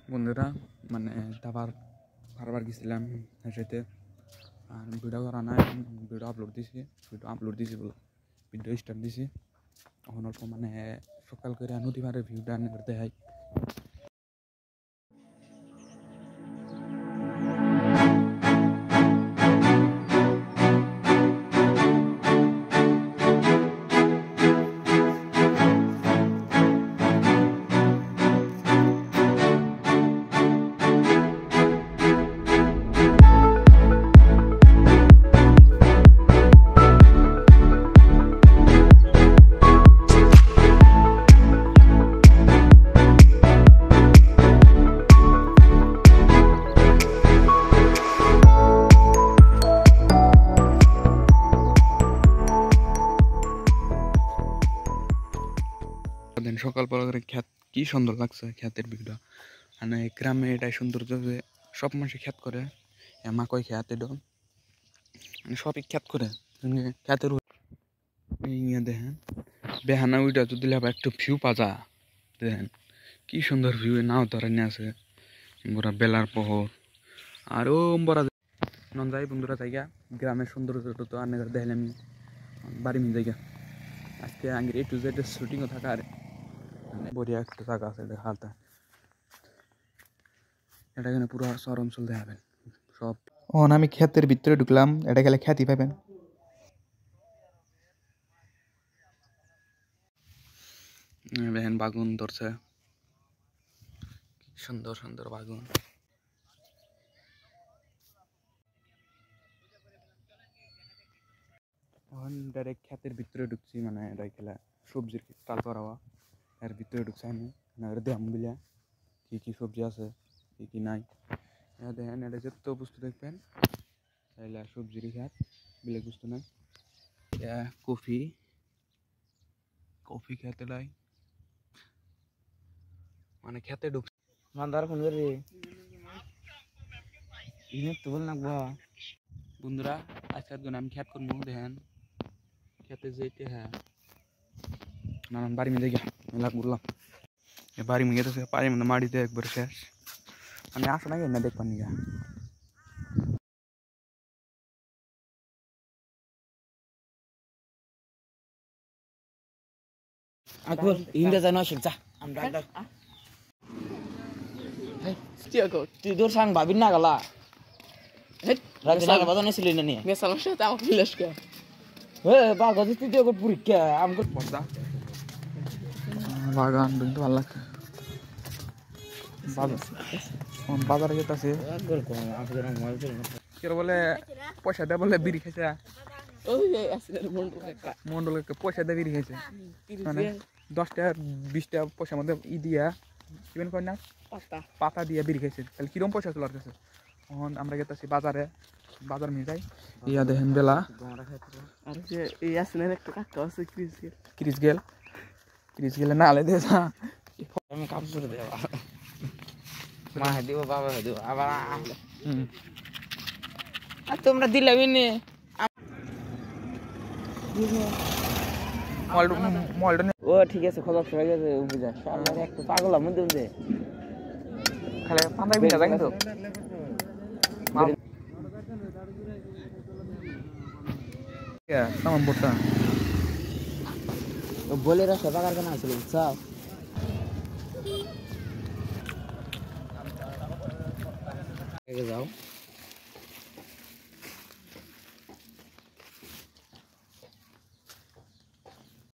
বন্ধুরা মানে দাবার বারবার গেছিলাম সাথে আর ভিডিও করা নাই ভিডিও আপলোড দিছি বলে ভিডিও স্টার্ট দিছি এখন অল্প মানে সকাল করে নদী পাড়ের ভিউটা দেখাই সকালবেলা করে খ্যাত কি সুন্দর লাগছে খ্যাতের ভিউটা মানে গ্রামে এটাই সৌন্দর্য যে সব মানুষ খ্যাত করে মাকই খ্যাত এটা মানে সবই খ্যাত করে খ্যাতের দেখেন বেহানা ওইটা যদি দিলে আবার একটু ভিউ পাজা দেখেন কি সুন্দর ভিউ নাও ধরেন আছে বড় বেলার পহর আর ও বড় নন যাই বন্ধুরা জায়গা গ্রামের সৌন্দর্যটা তো অনেক দেখলাম বাড়ি মিল জায়গা আজকে আগে A to Z শুটিংও থাকা আর বড়িয়া একটা জায়গা আছে এটা হালতা এটা এখানে পুরো শহর অঞ্চল দেখাবেন সব আমি ক্ষেতের ভিতরে ঢুকলাম এটা গেলে খ্যাতি পাবেন দেখেন বাগুন ধরছে সুন্দর সুন্দর বাগুন এখন ডাইরেক্ট ক্ষেতের ভিতরে ঢুকছি মানে এটা খেলা সবজির তাল করা এর ভিতরে ঢুকছি আমি দেখাম বিলা কি কি সবজি আছে কি কি নাই দেখেন এটা যত বস্তু দেখবেন তাইলে সবজির খাত বিলে বস্তু নাই কফি কফি খেতে লাই মানে খেতে ঢুকছে মান্দার ফোন করবি ইনে তো বল না বন্ধুরা আজকের দিন আমি খ্যাত করবো দেখেন খেতে যেতে হ্যাঁ নানান বাড়ি মিলে গিয়া মেলা ঘুরলাম বাড়ি মিলে তো পাড়ি মানে মাটিতে একবার শেষ আমি আসো নাকি না দেখবার নিয়ে আকবর ইন্ডিয়া জানো শিখছা আমরা তুই তোর সাং ভাবিন না গলা রাতে না বাজানো ছিল না নিয়ে গেছালাম সাথে আমাকে ফিলাস কে বা গজি তুই তো পরীক্ষা আমাকে পর্দা বাগান কিন্তু ভালো লাগছে বাজারে যেতেছে কেউ বলে পয়সা দেয় বলে বিড়ি খাইছে মন্ডলকে পয়সা দিয়ে বিড়ি খাইছে মানে 10 টাকা 20 টাকা পয়সার মধ্যে দিয়া কিবেন কয় না পাতা দিয়ে বিড়ি খাইছে তাহলে কিরম পয়সা চলার কাছে এখন আমরা গেতেছি বাজার নিয়ে যাই ইয়া দেখেন বেলা আর যে এই আসনের একটা কাকা আছে ক্রিস গেলে না আলে দে আমি কাম করে দেব মা দিব বাবা দিব আবার আর তোমরা দিলাবি নে ও ঠিক আছে খবর হয়ে গেছে বুঝা সামনে একটা পাগল আমার দে খালি পান্দাই বিনা যায় কিন্তু সামান বড়টা তো বলে রাখো বাগার কেন আসলে বুঝছাও যাও